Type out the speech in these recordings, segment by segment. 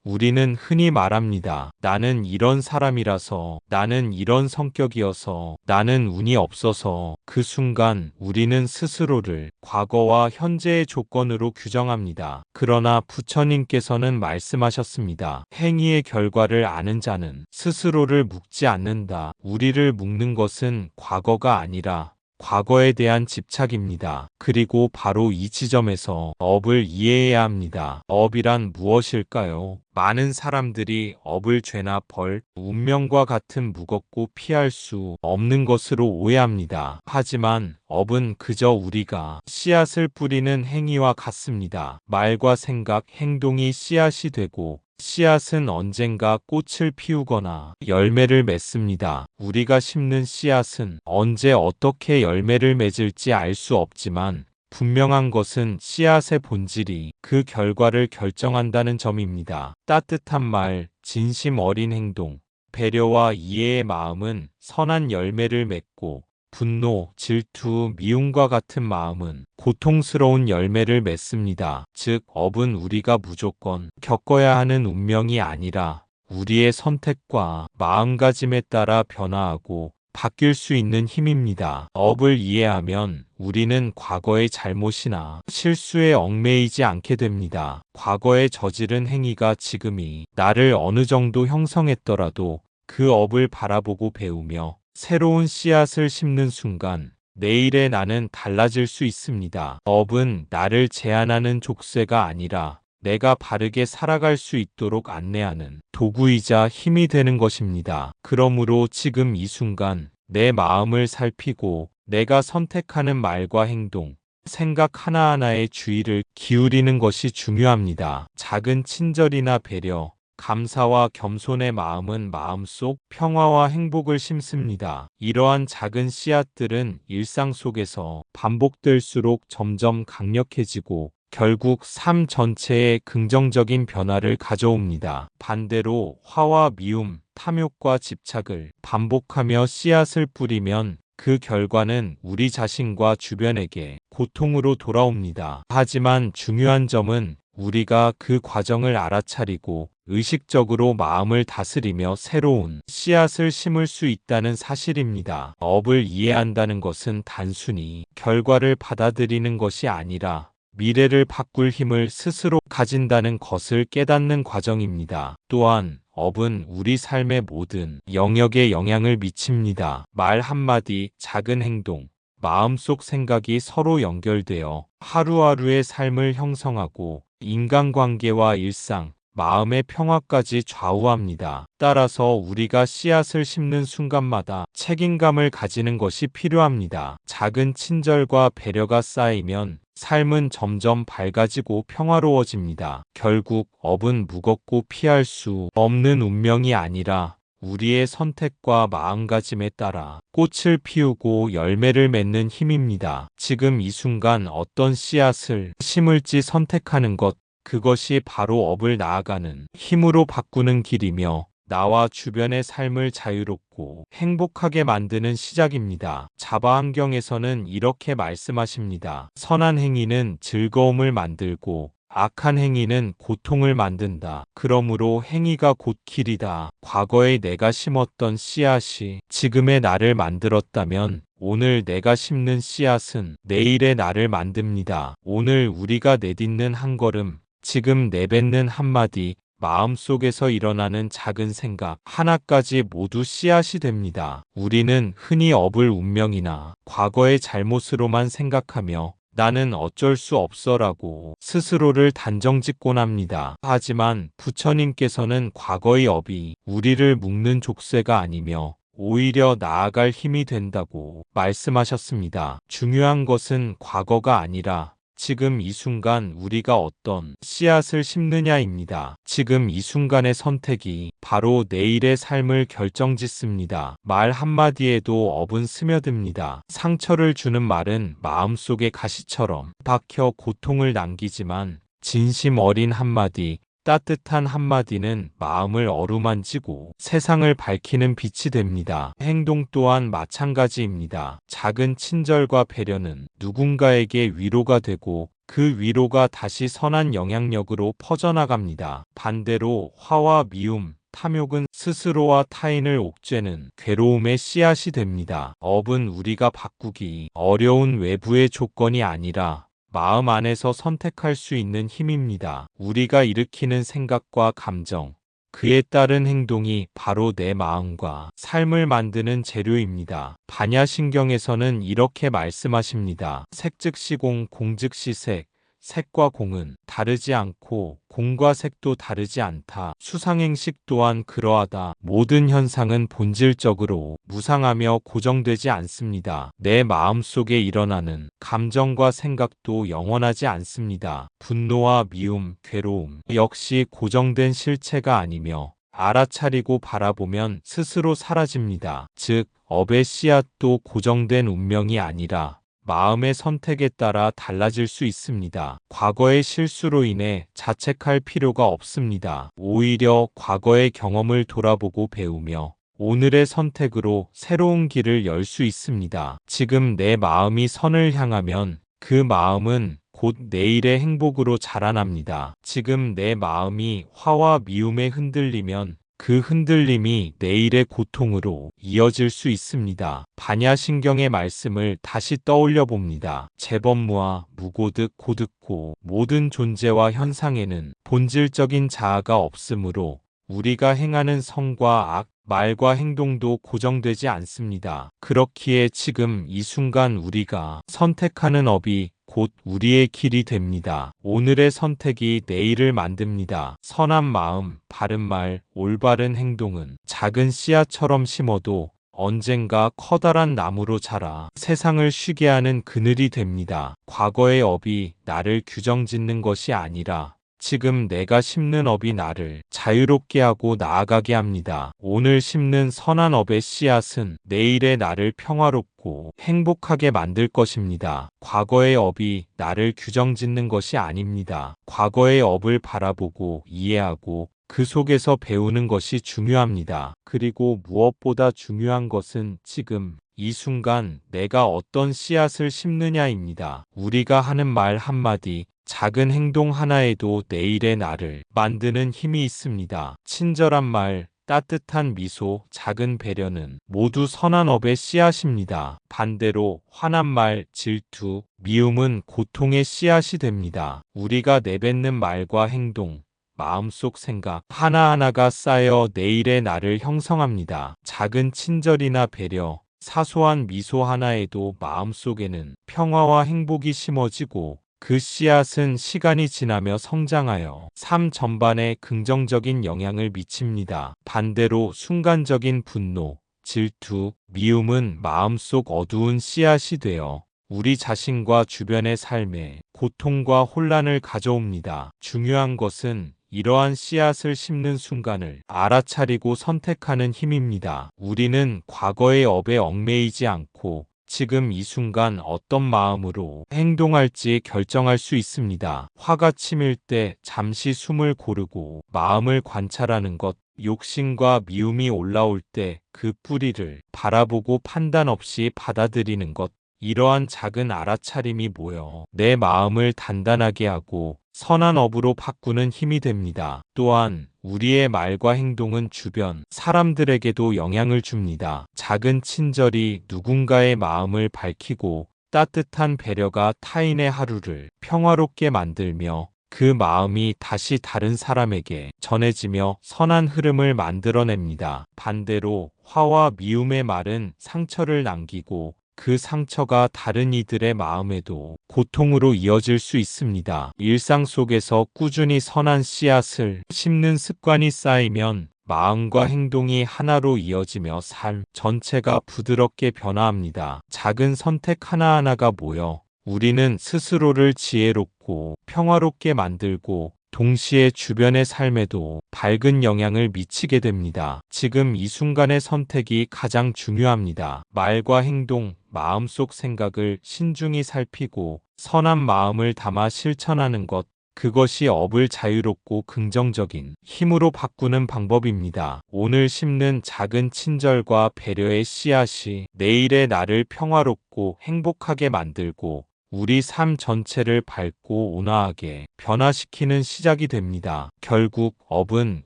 우리는 흔히 말합니다. 나는 이런 사람이라서, 나는 이런 성격이어서, 나는 운이 없어서. 그 순간 우리는 스스로를 과거와 현재의 조건으로 규정합니다. 그러나 부처님께서는 말씀하셨습니다. 행위의 결과를 아는 자는 스스로를 묶지 않는다. 우리를 묶는 것은 과거가 아니라 과거에 대한 집착입니다. 그리고 바로 이 지점에서 업을 이해해야 합니다. 업이란 무엇일까요? 많은 사람들이 업을 죄나 벌, 운명과 같은 무겁고 피할 수 없는 것으로 오해합니다. 하지만 업은 그저 우리가 씨앗을 뿌리는 행위와 같습니다. 말과 생각, 행동이 씨앗이 되고 씨앗은 언젠가 꽃을 피우거나 열매를 맺습니다. 우리가 심는 씨앗은 언제 어떻게 열매를 맺을지 알 수 없지만 분명한 것은 씨앗의 본질이 그 결과를 결정한다는 점입니다. 따뜻한 말, 진심 어린 행동, 배려와 이해의 마음은 선한 열매를 맺고 분노, 질투, 미움과 같은 마음은 고통스러운 열매를 맺습니다. 즉, 업은 우리가 무조건 겪어야 하는 운명이 아니라 우리의 선택과 마음가짐에 따라 변화하고 바뀔 수 있는 힘입니다. 업을 이해하면 우리는 과거의 잘못이나 실수에 얽매이지 않게 됩니다. 과거에 저지른 행위가 지금이 나를 어느 정도 형성했더라도 그 업을 바라보고 배우며 새로운 씨앗을 심는 순간 내일의 나는 달라질 수 있습니다. 업은 나를 제한하는 족쇄가 아니라 내가 바르게 살아갈 수 있도록 안내하는 도구이자 힘이 되는 것입니다. 그러므로 지금 이 순간 내 마음을 살피고 내가 선택하는 말과 행동, 생각 하나하나에 주의를 기울이는 것이 중요합니다. 작은 친절이나 배려, 감사와 겸손의 마음은 마음속 평화와 행복을 심습니다. 이러한 작은 씨앗들은 일상 속에서 반복될수록 점점 강력해지고 결국 삶 전체에 긍정적인 변화를 가져옵니다. 반대로 화와 미움, 탐욕과 집착을 반복하며 씨앗을 뿌리면 그 결과는 우리 자신과 주변에게 고통으로 돌아옵니다. 하지만 중요한 점은 우리가 그 과정을 알아차리고 의식적으로 마음을 다스리며 새로운 씨앗을 심을 수 있다는 사실입니다. 업을 이해한다는 것은 단순히 결과를 받아들이는 것이 아니라 미래를 바꿀 힘을 스스로 가진다는 것을 깨닫는 과정입니다. 또한 업은 우리 삶의 모든 영역에 영향을 미칩니다. 말 한마디, 작은 행동, 마음속 생각이 서로 연결되어 하루하루의 삶을 형성하고 인간관계와 일상, 마음의 평화까지 좌우합니다. 따라서 우리가 씨앗을 심는 순간마다 책임감을 가지는 것이 필요합니다. 작은 친절과 배려가 쌓이면 삶은 점점 밝아지고 평화로워집니다. 결국 업은 무겁고 피할 수 없는 운명이 아니라 우리의 선택과 마음가짐에 따라 꽃을 피우고 열매를 맺는 힘입니다. 지금 이 순간 어떤 씨앗을 심을지 선택하는 것, 그것이 바로 업을 나아가는 힘으로 바꾸는 길이며 나와 주변의 삶을 자유롭고 행복하게 만드는 시작입니다. 자바 환경에서는 이렇게 말씀하십니다. 선한 행위는 즐거움을 만들고 악한 행위는 고통을 만든다. 그러므로 행위가 곧 길이다. 과거에 내가 심었던 씨앗이 지금의 나를 만들었다면 오늘 내가 심는 씨앗은 내일의 나를 만듭니다. 오늘 우리가 내딛는 한 걸음, 지금 내뱉는 한마디, 마음속에서 일어나는 작은 생각 하나까지 모두 씨앗이 됩니다. 우리는 흔히 업을 운명이나 과거의 잘못으로만 생각하며 나는 어쩔 수 없어라고 스스로를 단정짓곤 합니다. 하지만 부처님께서는 과거의 업이 우리를 묶는 족쇄가 아니며 오히려 나아갈 힘이 된다고 말씀하셨습니다. 중요한 것은 과거가 아니라 지금 이 순간 우리가 어떤 씨앗을 심느냐입니다. 지금 이 순간의 선택이 바로 내일의 삶을 결정짓습니다. 말 한마디에도 업은 스며듭니다. 상처를 주는 말은 마음속의 가시처럼 박혀 고통을 남기지만 진심 어린 한마디, 따뜻한 한마디는 마음을 어루만지고 세상을 밝히는 빛이 됩니다. 행동 또한 마찬가지입니다. 작은 친절과 배려는 누군가에게 위로가 되고 그 위로가 다시 선한 영향력으로 퍼져나갑니다. 반대로 화와 미움, 탐욕은 스스로와 타인을 옥죄는 괴로움의 씨앗이 됩니다. 업은 우리가 바꾸기 어려운 외부의 조건이 아니라 마음 안에서 선택할 수 있는 힘입니다. 우리가 일으키는 생각과 감정, 그에 따른 행동이 바로 내 마음과 삶을 만드는 재료입니다. 반야신경에서는 이렇게 말씀하십니다. 색즉시공, 공즉시색. 색과 공은 다르지 않고 공과 색도 다르지 않다. 수상행식 또한 그러하다. 모든 현상은 본질적으로 무상하며 고정되지 않습니다. 내 마음속에 일어나는 감정과 생각도 영원하지 않습니다. 분노와 미움, 괴로움 역시 고정된 실체가 아니며 알아차리고 바라보면 스스로 사라집니다. 즉, 업의 씨앗도 고정된 운명이 아니라 마음의 선택에 따라 달라질 수 있습니다. 과거의 실수로 인해 자책할 필요가 없습니다. 오히려 과거의 경험을 돌아보고 배우며 오늘의 선택으로 새로운 길을 열 수 있습니다. 지금 내 마음이 선을 향하면 그 마음은 곧 내일의 행복으로 자라납니다. 지금 내 마음이 화와 미움에 흔들리면 그 흔들림이 내일의 고통으로 이어질 수 있습니다. 반야신경의 말씀을 다시 떠올려 봅니다. 재범무와 무고득 고득고 모든 존재와 현상에는 본질적인 자아가 없으므로 우리가 행하는 성과 악, 말과 행동도 고정되지 않습니다. 그렇기에 지금 이 순간 우리가 선택하는 업이 곧 우리의 길이 됩니다. 오늘의 선택이 내일을 만듭니다. 선한 마음, 바른 말, 올바른 행동은 작은 씨앗처럼 심어도 언젠가 커다란 나무로 자라 세상을 쉬게 하는 그늘이 됩니다. 과거의 업이 나를 규정짓는 것이 아니라 지금 내가 심는 업이 나를 자유롭게 하고 나아가게 합니다. 오늘 심는 선한 업의 씨앗은 내일의 나를 평화롭고 행복하게 만들 것입니다. 과거의 업이 나를 규정짓는 것이 아닙니다. 과거의 업을 바라보고 이해하고 그 속에서 배우는 것이 중요합니다. 그리고 무엇보다 중요한 것은 지금 이 순간 내가 어떤 씨앗을 심느냐입니다. 우리가 하는 말 한마디, 작은 행동 하나에도 내일의 나를 만드는 힘이 있습니다. 친절한 말, 따뜻한 미소, 작은 배려는 모두 선한 업의 씨앗입니다. 반대로 화난 말, 질투, 미움은 고통의 씨앗이 됩니다. 우리가 내뱉는 말과 행동, 마음속 생각 하나하나가 쌓여 내일의 나를 형성합니다. 작은 친절이나 배려, 사소한 미소 하나에도 마음속에는 평화와 행복이 심어지고 그 씨앗은 시간이 지나며 성장하여 삶 전반에 긍정적인 영향을 미칩니다. 반대로 순간적인 분노, 질투, 미움은 마음속 어두운 씨앗이 되어 우리 자신과 주변의 삶에 고통과 혼란을 가져옵니다. 중요한 것은 이러한 씨앗을 심는 순간을 알아차리고 선택하는 힘입니다. 우리는 과거의 업에 얽매이지 않고 지금 이 순간 어떤 마음으로 행동할지 결정할 수 있습니다. 화가 치밀 때 잠시 숨을 고르고 마음을 관찰하는 것, 욕심과 미움이 올라올 때 그 뿌리를 바라보고 판단 없이 받아들이는 것, 이러한 작은 알아차림이 모여 내 마음을 단단하게 하고 선한 업으로 바꾸는 힘이 됩니다. 또한 우리의 말과 행동은 주변 사람들에게도 영향을 줍니다. 작은 친절이 누군가의 마음을 밝히고 따뜻한 배려가 타인의 하루를 평화롭게 만들며 그 마음이 다시 다른 사람에게 전해지며 선한 흐름을 만들어냅니다. 반대로 화와 미움의 말은 상처를 남기고 그 상처가 다른 이들의 마음에도 고통으로 이어질 수 있습니다. 일상 속에서 꾸준히 선한 씨앗을 심는 습관이 쌓이면 마음과 행동이 하나로 이어지며 삶 전체가 부드럽게 변화합니다. 작은 선택 하나하나가 모여 우리는 스스로를 지혜롭고 평화롭게 만들고 동시에 주변의 삶에도 밝은 영향을 미치게 됩니다. 지금 이 순간의 선택이 가장 중요합니다. 말과 행동, 마음속 생각을 신중히 살피고 선한 마음을 담아 실천하는 것, 그것이 업을 자유롭고 긍정적인 힘으로 바꾸는 방법입니다. 오늘 심는 작은 친절과 배려의 씨앗이 내일의 나를 평화롭고 행복하게 만들고 우리 삶 전체를 밝고 온화하게 변화시키는 시작이 됩니다. 결국 업은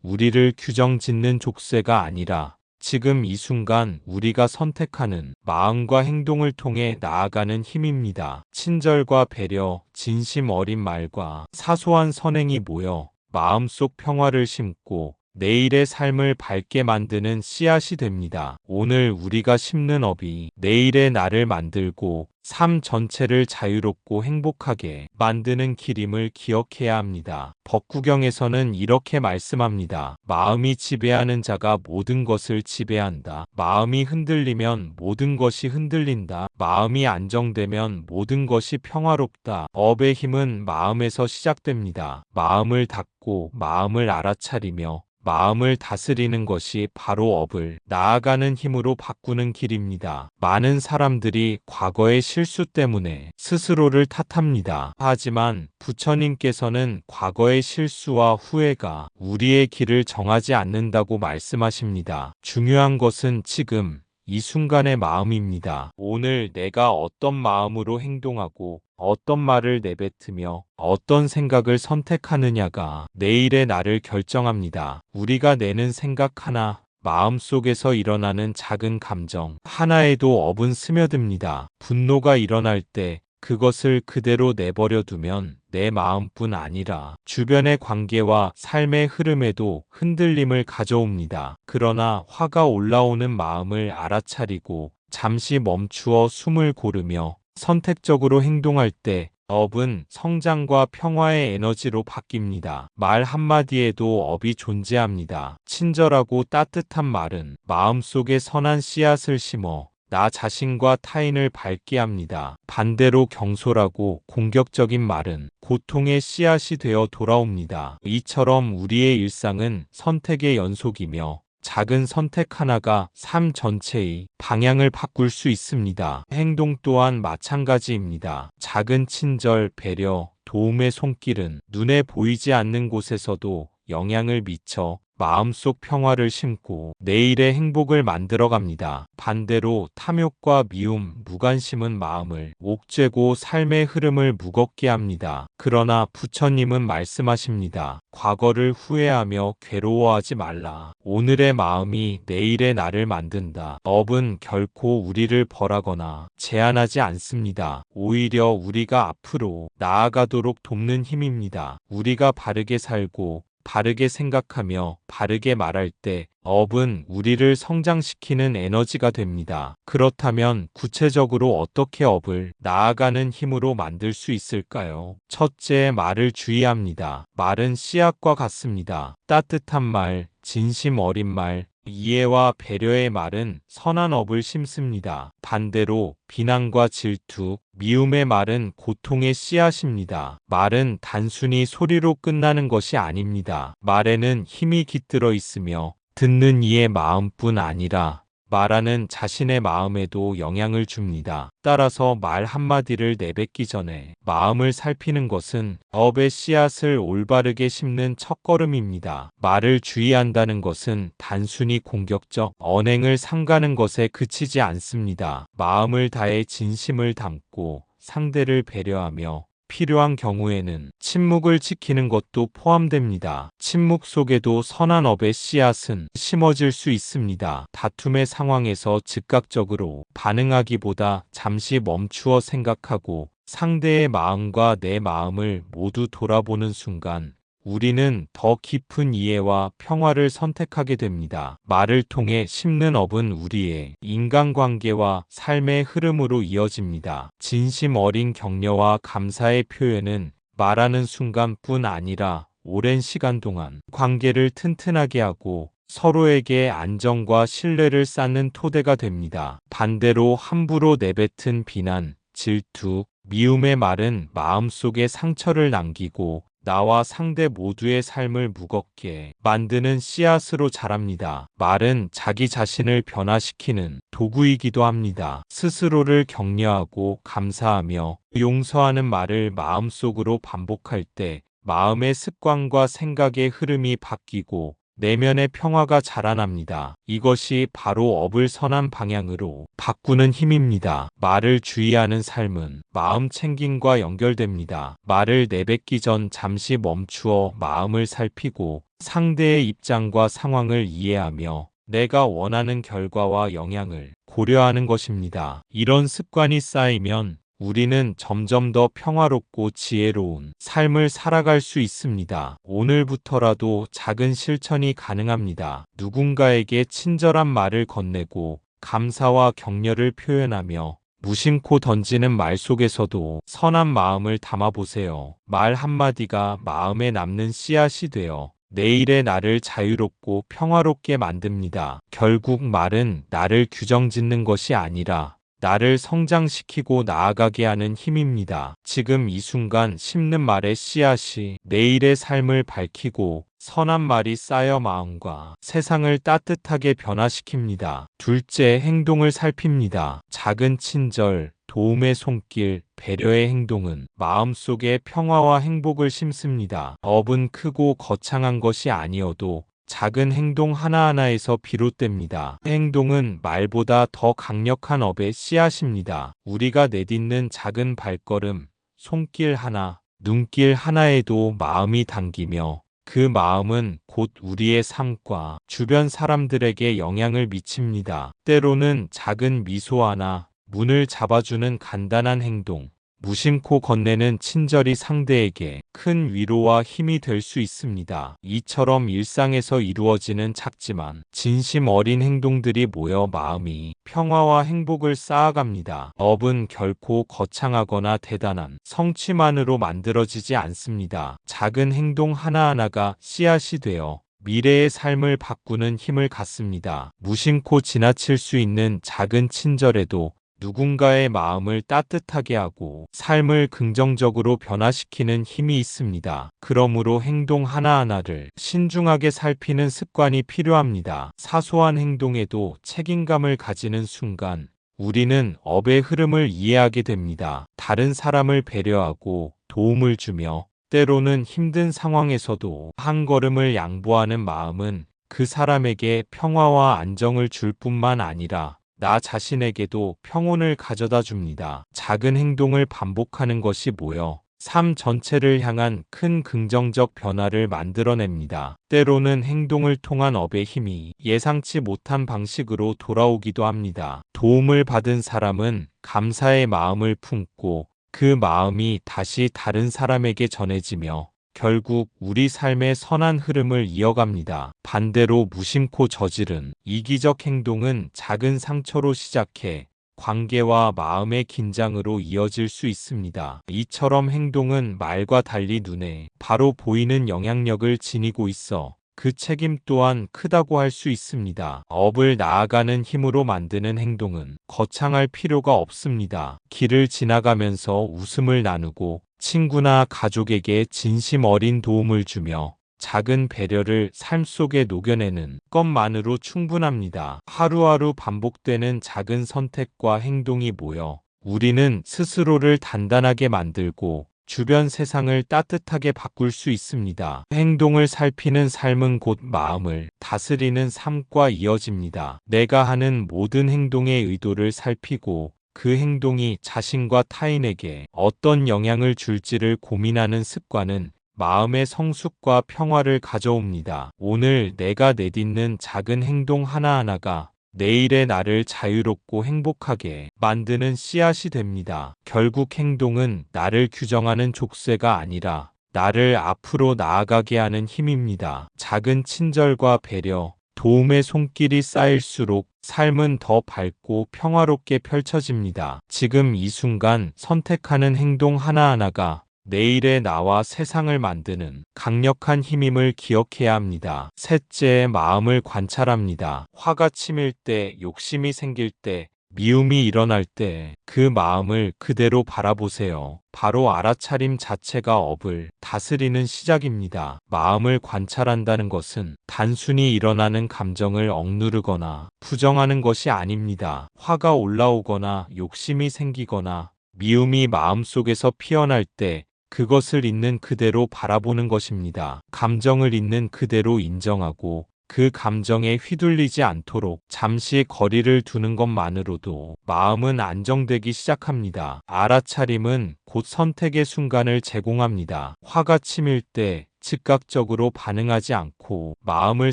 우리를 규정 짓는 족쇄가 아니라 지금 이 순간 우리가 선택하는 마음과 행동을 통해 나아가는 힘입니다. 친절과 배려, 진심 어린 말과 사소한 선행이 모여 마음속 평화를 심고 내일의 삶을 밝게 만드는 씨앗이 됩니다. 오늘 우리가 심는 업이 내일의 나를 만들고 삶 전체를 자유롭고 행복하게 만드는 길임을 기억해야 합니다. 법구경에서는 이렇게 말씀합니다. 마음이 지배하는 자가 모든 것을 지배한다. 마음이 흔들리면 모든 것이 흔들린다. 마음이 안정되면 모든 것이 평화롭다. 업의 힘은 마음에서 시작됩니다. 마음을 닫고 마음을 알아차리며 마음을 다스리는 것이 바로 업을 나아가는 힘으로 바꾸는 길입니다. 많은 사람들이 과거의 실수 때문에 스스로를 탓합니다. 하지만 부처님께서는 과거의 실수와 후회가 우리의 길을 정하지 않는다고 말씀하십니다. 중요한 것은 지금 이 순간의 마음입니다. 오늘 내가 어떤 마음으로 행동하고 어떤 말을 내뱉으며 어떤 생각을 선택하느냐가 내일의 나를 결정합니다. 우리가 내는 생각 하나, 마음속에서 일어나는 작은 감정 하나에도 업은 스며듭니다. 분노가 일어날 때 그것을 그대로 내버려 두면 내 마음뿐 아니라 주변의 관계와 삶의 흐름에도 흔들림을 가져옵니다. 그러나 화가 올라오는 마음을 알아차리고 잠시 멈추어 숨을 고르며 선택적으로 행동할 때 업은 성장과 평화의 에너지로 바뀝니다. 말 한마디에도 업이 존재합니다. 친절하고 따뜻한 말은 마음속에 선한 씨앗을 심어 나 자신과 타인을 밝게 합니다. 반대로 경솔하고 공격적인 말은 고통의 씨앗이 되어 돌아옵니다. 이처럼 우리의 일상은 선택의 연속이며 작은 선택 하나가 삶 전체의 방향을 바꿀 수 있습니다. 행동 또한 마찬가지입니다. 작은 친절, 배려, 도움의 손길은 눈에 보이지 않는 곳에서도 영향을 미쳐 마음속 평화를 심고 내일의 행복을 만들어갑니다. 반대로 탐욕과 미움, 무관심은 마음을 옥죄고 삶의 흐름을 무겁게 합니다. 그러나 부처님은 말씀하십니다. 과거를 후회하며 괴로워하지 말라. 오늘의 마음이 내일의 나를 만든다. 업은 결코 우리를 벌하거나 제한하지 않습니다. 오히려 우리가 앞으로 나아가도록 돕는 힘입니다. 우리가 바르게 살고 바르게 생각하며 바르게 말할 때 업은 우리를 성장시키는 에너지가 됩니다. 그렇다면 구체적으로 어떻게 업을 나아가는 힘으로 만들 수 있을까요? 첫째, 말을 주의합니다. 말은 씨앗과 같습니다. 따뜻한 말, 진심 어린 말, 이해와 배려의 말은 선한 업을 심습니다. 반대로 비난과 질투, 미움의 말은 고통의 씨앗입니다. 말은 단순히 소리로 끝나는 것이 아닙니다. 말에는 힘이 깃들어 있으며 듣는 이의 마음뿐 아니라 말하는 자신의 마음에도 영향을 줍니다. 따라서 말 한마디를 내뱉기 전에 마음을 살피는 것은 업의 씨앗을 올바르게 심는 첫걸음입니다. 말을 주의한다는 것은 단순히 공격적 언행을 삼가는 것에 그치지 않습니다. 마음을 다해 진심을 담고 상대를 배려하며 필요한 경우에는 침묵을 지키는 것도 포함됩니다. 침묵 속에도 선한 업의 씨앗은 심어질 수 있습니다. 다툼의 상황에서 즉각적으로 반응하기보다 잠시 멈추어 생각하고 상대의 마음과 내 마음을 모두 돌아보는 순간 우리는 더 깊은 이해와 평화를 선택하게 됩니다. 말을 통해 심는 업은 우리의 인간관계와 삶의 흐름으로 이어집니다. 진심 어린 격려와 감사의 표현은 말하는 순간뿐 아니라 오랜 시간 동안 관계를 튼튼하게 하고 서로에게 안정과 신뢰를 쌓는 토대가 됩니다. 반대로 함부로 내뱉은 비난, 질투, 미움의 말은 마음속에 상처를 남기고 나와 상대 모두의 삶을 무겁게 만드는 씨앗으로 자랍니다. 말은 자기 자신을 변화시키는 도구이기도 합니다. 스스로를 격려하고 감사하며 용서하는 말을 마음속으로 반복할 때 마음의 습관과 생각의 흐름이 바뀌고 내면의 평화가 자라납니다. 이것이 바로 업을 선한 방향으로 바꾸는 힘입니다. 말을 주의하는 삶은 마음 챙김과 연결됩니다. 말을 내뱉기 전 잠시 멈추어 마음을 살피고 상대의 입장과 상황을 이해하며 내가 원하는 결과와 영향을 고려하는 것입니다. 이런 습관이 쌓이면 우리는 점점 더 평화롭고 지혜로운 삶을 살아갈 수 있습니다. 오늘부터라도 작은 실천이 가능합니다. 누군가에게 친절한 말을 건네고 감사와 격려를 표현하며 무심코 던지는 말 속에서도 선한 마음을 담아보세요. 말 한마디가 마음에 남는 씨앗이 되어 내일의 나를 자유롭고 평화롭게 만듭니다. 결국 말은 나를 규정짓는 것이 아니라 나를 성장시키고 나아가게 하는 힘입니다. 지금 이 순간 심는 말의 씨앗이 내일의 삶을 밝히고 선한 말이 쌓여 마음과 세상을 따뜻하게 변화시킵니다. 둘째, 행동을 살핍니다. 작은 친절, 도움의 손길, 배려의 행동은 마음속에 평화와 행복을 심습니다. 업은 크고 거창한 것이 아니어도 작은 행동 하나하나에서 비롯됩니다. 행동은 말보다 더 강력한 업의 씨앗입니다. 우리가 내딛는 작은 발걸음, 손길 하나, 눈길 하나에도 마음이 담기며 그 마음은 곧 우리의 삶과 주변 사람들에게 영향을 미칩니다. 때로는 작은 미소 하나, 문을 잡아주는 간단한 행동, 무심코 건네는 친절이 상대에게 큰 위로와 힘이 될 수 있습니다. 이처럼 일상에서 이루어지는 작지만 진심 어린 행동들이 모여 마음이 평화와 행복을 쌓아갑니다. 업은 결코 거창하거나 대단한 성취만으로 만들어지지 않습니다. 작은 행동 하나하나가 씨앗이 되어 미래의 삶을 바꾸는 힘을 갖습니다. 무심코 지나칠 수 있는 작은 친절에도 누군가의 마음을 따뜻하게 하고 삶을 긍정적으로 변화시키는 힘이 있습니다. 그러므로 행동 하나하나를 신중하게 살피는 습관이 필요합니다. 사소한 행동에도 책임감을 가지는 순간 우리는 업의 흐름을 이해하게 됩니다. 다른 사람을 배려하고 도움을 주며 때로는 힘든 상황에서도 한 걸음을 양보하는 마음은 그 사람에게 평화와 안정을 줄 뿐만 아니라 나 자신에게도 평온을 가져다 줍니다. 작은 행동을 반복하는 것이 모여 삶 전체를 향한 큰 긍정적 변화를 만들어냅니다. 때로는 행동을 통한 업의 힘이 예상치 못한 방식으로 돌아오기도 합니다. 도움을 받은 사람은 감사의 마음을 품고 그 마음이 다시 다른 사람에게 전해지며 결국 우리 삶의 선한 흐름을 이어갑니다. 반대로 무심코 저지른 이기적 행동은 작은 상처로 시작해 관계와 마음의 긴장으로 이어질 수 있습니다. 이처럼 행동은 말과 달리 눈에 바로 보이는 영향력을 지니고 있어 그 책임 또한 크다고 할 수 있습니다. 업을 나아가는 힘으로 만드는 행동은 거창할 필요가 없습니다. 길을 지나가면서 웃음을 나누고 친구나 가족에게 진심 어린 도움을 주며 작은 배려를 삶 속에 녹여내는 것만으로 충분합니다. 하루하루 반복되는 작은 선택과 행동이 모여 우리는 스스로를 단단하게 만들고 주변 세상을 따뜻하게 바꿀 수 있습니다. 행동을 살피는 삶은 곧 마음을 다스리는 삶과 이어집니다. 내가 하는 모든 행동의 의도를 살피고 그 행동이 자신과 타인에게 어떤 영향을 줄지를 고민하는 습관은 마음의 성숙과 평화를 가져옵니다. 오늘 내가 내딛는 작은 행동 하나하나가 내일의 나를 자유롭고 행복하게 만드는 씨앗이 됩니다. 결국 행동은 나를 규정하는 족쇄가 아니라 나를 앞으로 나아가게 하는 힘입니다. 작은 친절과 배려, 도움의 손길이 쌓일수록 삶은 더 밝고 평화롭게 펼쳐집니다. 지금 이 순간 선택하는 행동 하나하나가 내일의 나와 세상을 만드는 강력한 힘임을 기억해야 합니다. 셋째, 마음을 관찰합니다. 화가 치밀 때, 욕심이 생길 때, 미움이 일어날 때 그 마음을 그대로 바라보세요. 바로 알아차림 자체가 업을 다스리는 시작입니다. 마음을 관찰한다는 것은 단순히 일어나는 감정을 억누르거나 부정하는 것이 아닙니다. 화가 올라오거나 욕심이 생기거나 미움이 마음속에서 피어날 때 그것을 있는 그대로 바라보는 것입니다. 감정을 있는 그대로 인정하고 그 감정에 휘둘리지 않도록 잠시 거리를 두는 것만으로도 마음은 안정되기 시작합니다. 알아차림은 곧 선택의 순간을 제공합니다. 화가 치밀 때 즉각적으로 반응하지 않고 마음을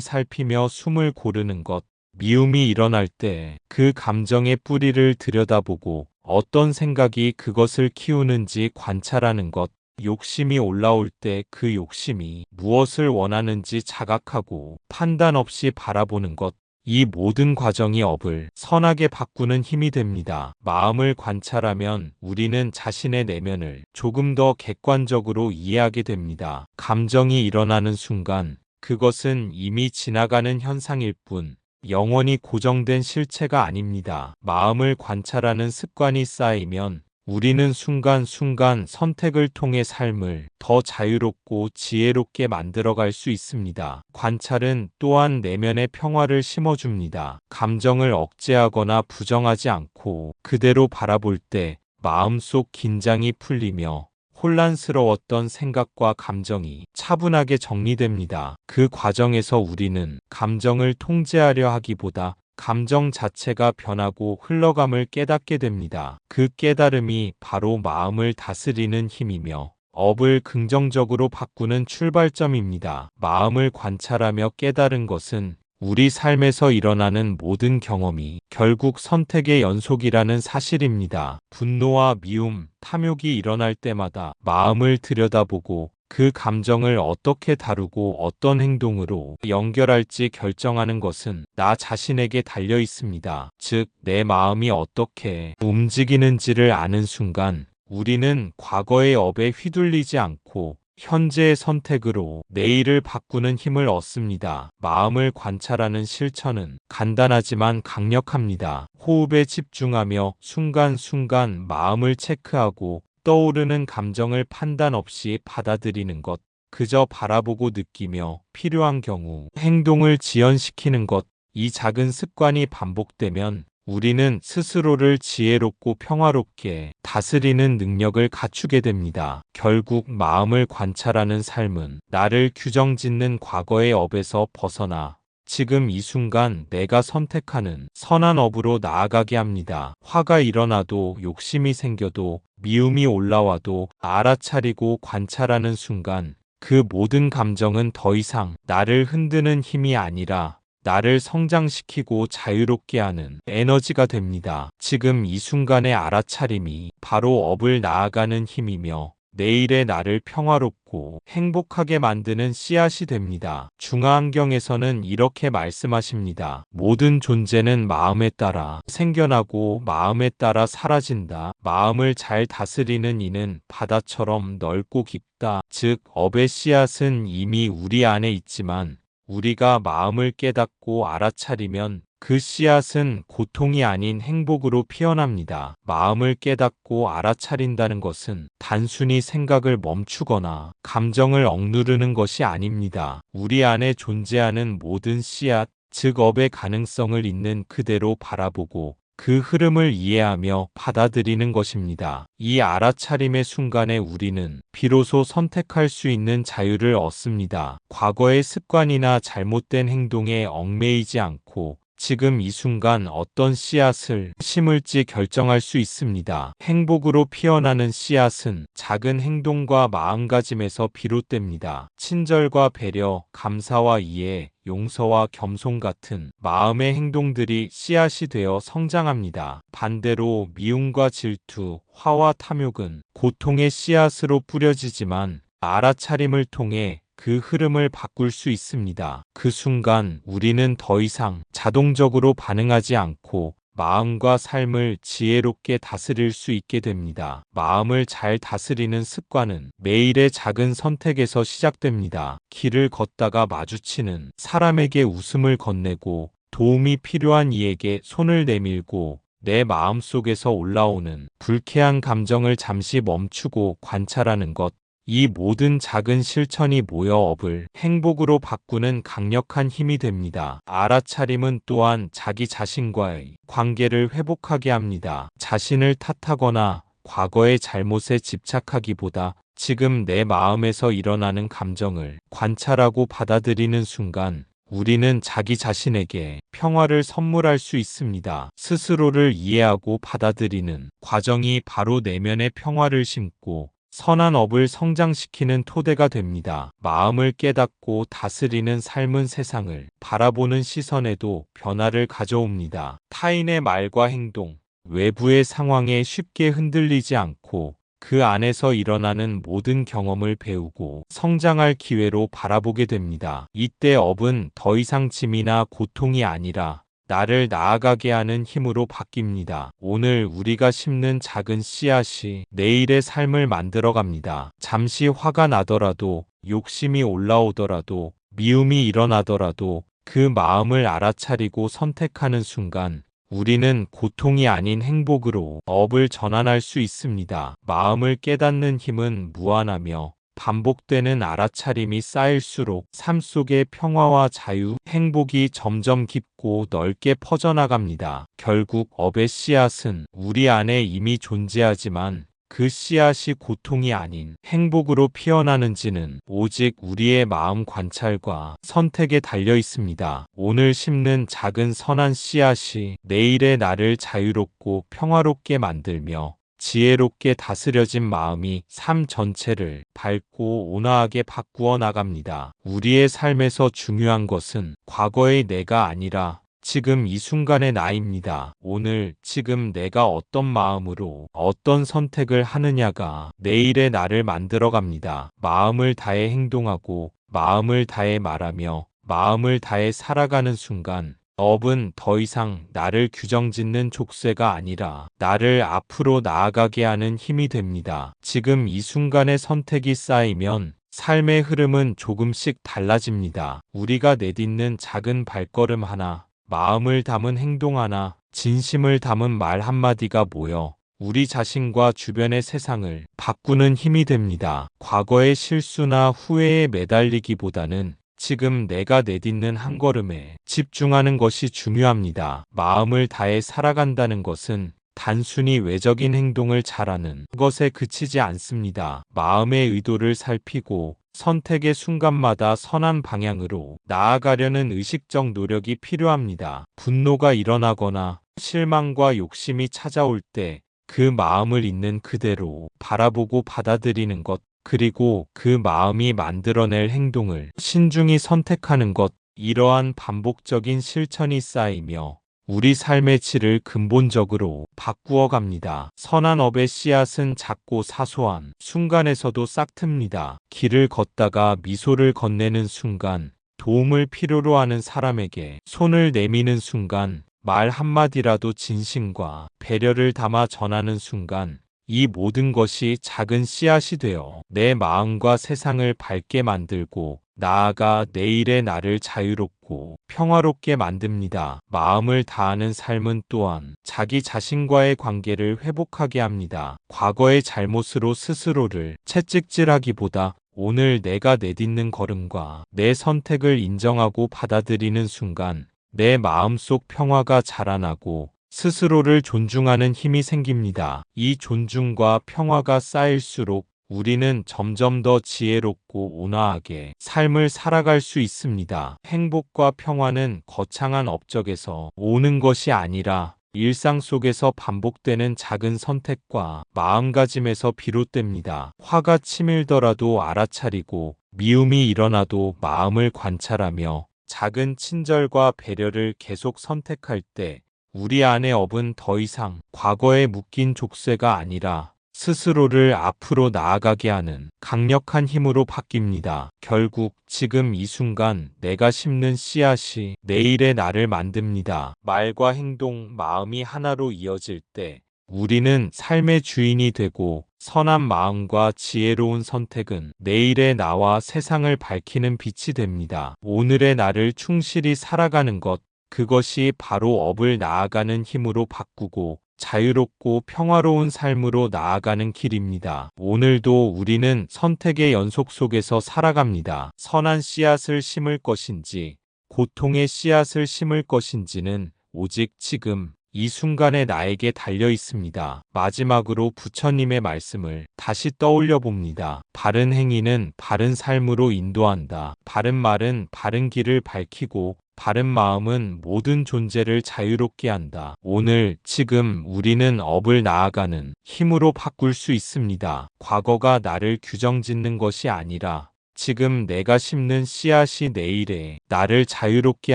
살피며 숨을 고르는 것, 미움이 일어날 때 그 감정의 뿌리를 들여다보고 어떤 생각이 그것을 키우는지 관찰하는 것, 욕심이 올라올 때 그 욕심이 무엇을 원하는지 자각하고 판단 없이 바라보는 것, 이 모든 과정이 업을 선하게 바꾸는 힘이 됩니다. 마음을 관찰하면 우리는 자신의 내면을 조금 더 객관적으로 이해하게 됩니다. 감정이 일어나는 순간 그것은 이미 지나가는 현상일 뿐 영원히 고정된 실체가 아닙니다. 마음을 관찰하는 습관이 쌓이면 우리는 순간순간 선택을 통해 삶을 더 자유롭고 지혜롭게 만들어갈 수 있습니다. 관찰은 또한 내면의 평화를 심어줍니다. 감정을 억제하거나 부정하지 않고 그대로 바라볼 때 마음속 긴장이 풀리며 혼란스러웠던 생각과 감정이 차분하게 정리됩니다. 그 과정에서 우리는 감정을 통제하려 하기보다 감정 자체가 변하고 흘러감을 깨닫게 됩니다. 그 깨달음이 바로 마음을 다스리는 힘이며 업을 긍정적으로 바꾸는 출발점입니다. 마음을 관찰하며 깨달은 것은 우리 삶에서 일어나는 모든 경험이 결국 선택의 연속이라는 사실입니다. 분노와 미움, 탐욕이 일어날 때마다 마음을 들여다보고 그 감정을 어떻게 다루고 어떤 행동으로 연결할지 결정하는 것은 나 자신에게 달려 있습니다. 즉, 내 마음이 어떻게 움직이는지를 아는 순간 우리는 과거의 업에 휘둘리지 않고 현재의 선택으로 내일을 바꾸는 힘을 얻습니다. 마음을 관찰하는 실천은 간단하지만 강력합니다. 호흡에 집중하며 순간순간 마음을 체크하고 떠오르는 감정을 판단 없이 받아들이는 것, 그저 바라보고 느끼며 필요한 경우 행동을 지연시키는 것, 이 작은 습관이 반복되면 우리는 스스로를 지혜롭고 평화롭게 다스리는 능력을 갖추게 됩니다. 결국 마음을 관찰하는 삶은 나를 규정짓는 과거의 업에서 벗어나 지금 이 순간 내가 선택하는 선한 업으로 나아가게 합니다. 화가 일어나도 욕심이 생겨도 미움이 올라와도 알아차리고 관찰하는 순간 그 모든 감정은 더 이상 나를 흔드는 힘이 아니라 나를 성장시키고 자유롭게 하는 에너지가 됩니다. 지금 이 순간의 알아차림이 바로 업을 나아가는 힘이며 내일의 나를 평화롭고 행복하게 만드는 씨앗이 됩니다. 중화안경에서는 이렇게 말씀하십니다. 모든 존재는 마음에 따라 생겨나고 마음에 따라 사라진다. 마음을 잘 다스리는 이는 바다처럼 넓고 깊다. 즉, 업의 씨앗은 이미 우리 안에 있지만 우리가 마음을 깨닫고 알아차리면 그 씨앗은 고통이 아닌 행복으로 피어납니다. 마음을 깨닫고 알아차린다는 것은 단순히 생각을 멈추거나 감정을 억누르는 것이 아닙니다. 우리 안에 존재하는 모든 씨앗, 즉 업의 가능성을 있는 그대로 바라보고 그 흐름을 이해하며 받아들이는 것입니다. 이 알아차림의 순간에 우리는 비로소 선택할 수 있는 자유를 얻습니다. 과거의 습관이나 잘못된 행동에 얽매이지 않고 지금 이 순간 어떤 씨앗을 심을지 결정할 수 있습니다. 행복으로 피어나는 씨앗은 작은 행동과 마음가짐에서 비롯됩니다. 친절과 배려, 감사와 이해, 용서와 겸손 같은 마음의 행동들이 씨앗이 되어 성장합니다. 반대로 미움과 질투, 화와 탐욕은 고통의 씨앗으로 뿌려지지만 알아차림을 통해 그 흐름을 바꿀 수 있습니다. 그 순간 우리는 더 이상 자동적으로 반응하지 않고 마음과 삶을 지혜롭게 다스릴 수 있게 됩니다. 마음을 잘 다스리는 습관은 매일의 작은 선택에서 시작됩니다. 길을 걷다가 마주치는 사람에게 웃음을 건네고 도움이 필요한 이에게 손을 내밀고 내 마음속에서 올라오는 불쾌한 감정을 잠시 멈추고 관찰하는 것, 이 모든 작은 실천이 모여 업을 행복으로 바꾸는 강력한 힘이 됩니다. 알아차림은 또한 자기 자신과의 관계를 회복하게 합니다. 자신을 탓하거나 과거의 잘못에 집착하기보다 지금 내 마음에서 일어나는 감정을 관찰하고 받아들이는 순간 우리는 자기 자신에게 평화를 선물할 수 있습니다. 스스로를 이해하고 받아들이는 과정이 바로 내면의 평화를 심고 선한 업을 성장시키는 토대가 됩니다. 마음을 깨닫고 다스리는 삶은 세상을 바라보는 시선에도 변화를 가져옵니다. 타인의 말과 행동, 외부의 상황에 쉽게 흔들리지 않고 그 안에서 일어나는 모든 경험을 배우고 성장할 기회로 바라보게 됩니다. 이때 업은 더 이상 짐이나 고통이 아니라 나를 나아가게 하는 힘으로 바뀝니다. 오늘 우리가 심는 작은 씨앗이 내일의 삶을 만들어갑니다. 잠시 화가 나더라도, 욕심이 올라오더라도, 미움이 일어나더라도 그 마음을 알아차리고 선택하는 순간 우리는 고통이 아닌 행복으로 업을 전환할 수 있습니다. 마음을 깨닫는 힘은 무한하며 반복되는 알아차림이 쌓일수록 삶 속의 평화와 자유, 행복이 점점 깊고 넓게 퍼져나갑니다. 결국 업의 씨앗은 우리 안에 이미 존재하지만 그 씨앗이 고통이 아닌 행복으로 피어나는지는 오직 우리의 마음 관찰과 선택에 달려 있습니다. 오늘 심는 작은 선한 씨앗이 내일의 나를 자유롭고 평화롭게 만들며 지혜롭게 다스려진 마음이 삶 전체를 밝고 온화하게 바꾸어 나갑니다. 우리의 삶에서 중요한 것은 과거의 내가 아니라 지금 이 순간의 나입니다. 오늘 지금 내가 어떤 마음으로 어떤 선택을 하느냐가 내일의 나를 만들어갑니다. 마음을 다해 행동하고 마음을 다해 말하며 마음을 다해 살아가는 순간 업은 더 이상 나를 규정짓는 족쇄가 아니라 나를 앞으로 나아가게 하는 힘이 됩니다. 지금 이 순간의 선택이 쌓이면 삶의 흐름은 조금씩 달라집니다. 우리가 내딛는 작은 발걸음 하나, 마음을 담은 행동 하나, 진심을 담은 말 한마디가 모여 우리 자신과 주변의 세상을 바꾸는 힘이 됩니다. 과거의 실수나 후회에 매달리기보다는 지금 내가 내딛는 한 걸음에 집중하는 것이 중요합니다. 마음을 다해 살아간다는 것은 단순히 외적인 행동을 잘하는 것에 그치지 않습니다. 마음의 의도를 살피고 선택의 순간마다 선한 방향으로 나아가려는 의식적 노력이 필요합니다. 분노가 일어나거나 실망과 욕심이 찾아올 때 그 마음을 있는 그대로 바라보고 받아들이는 것, 그리고 그 마음이 만들어낼 행동을 신중히 선택하는 것, 이러한 반복적인 실천이 쌓이며 우리 삶의 질을 근본적으로 바꾸어 갑니다. 선한 업의 씨앗은 작고 사소한 순간에서도 싹틉니다. 길을 걷다가 미소를 건네는 순간, 도움을 필요로 하는 사람에게 손을 내미는 순간, 말 한마디라도 진심과 배려를 담아 전하는 순간, 이 모든 것이 작은 씨앗이 되어 내 마음과 세상을 밝게 만들고 나아가 내일의 나를 자유롭고 평화롭게 만듭니다. 마음을 다하는 삶은 또한 자기 자신과의 관계를 회복하게 합니다. 과거의 잘못으로 스스로를 채찍질하기보다 오늘 내가 내딛는 걸음과 내 선택을 인정하고 받아들이는 순간 내 마음속 평화가 자라나고 스스로를 존중하는 힘이 생깁니다. 이 존중과 평화가 쌓일수록 우리는 점점 더 지혜롭고 온화하게 삶을 살아갈 수 있습니다. 행복과 평화는 거창한 업적에서 오는 것이 아니라 일상 속에서 반복되는 작은 선택과 마음가짐에서 비롯됩니다. 화가 치밀더라도 알아차리고 미움이 일어나도 마음을 관찰하며 작은 친절과 배려를 계속 선택할 때 우리 안의 업은 더 이상 과거에 묶인 족쇄가 아니라 스스로를 앞으로 나아가게 하는 강력한 힘으로 바뀝니다. 결국 지금 이 순간 내가 심는 씨앗이 내일의 나를 만듭니다. 말과 행동, 마음이 하나로 이어질 때 우리는 삶의 주인이 되고 선한 마음과 지혜로운 선택은 내일의 나와 세상을 밝히는 빛이 됩니다. 오늘의 나를 충실히 살아가는 것, 그것이 바로 업을 나아가는 힘으로 바꾸고 자유롭고 평화로운 삶으로 나아가는 길입니다. 오늘도 우리는 선택의 연속 속에서 살아갑니다. 선한 씨앗을 심을 것인지, 고통의 씨앗을 심을 것인지는 오직 지금 이 순간에 나에게 달려 있습니다. 마지막으로 부처님의 말씀을 다시 떠올려 봅니다. 바른 행위는 바른 삶으로 인도한다. 바른 말은 바른 길을 밝히고 바른 마음은 모든 존재를 자유롭게 한다. 오늘, 지금 우리는 업을 나아가는 힘으로 바꿀 수 있습니다. 과거가 나를 규정짓는 것이 아니라 지금 내가 심는 씨앗이 내일에 나를 자유롭게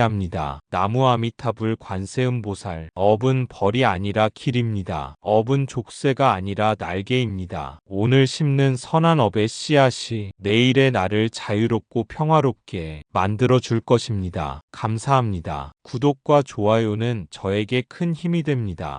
합니다. 나무 아미타불 관세음보살. 업은 벌이 아니라 길입니다. 업은 족쇄가 아니라 날개입니다. 오늘 심는 선한 업의 씨앗이 내일의 나를 자유롭고 평화롭게 만들어 줄 것입니다. 감사합니다. 구독과 좋아요는 저에게 큰 힘이 됩니다.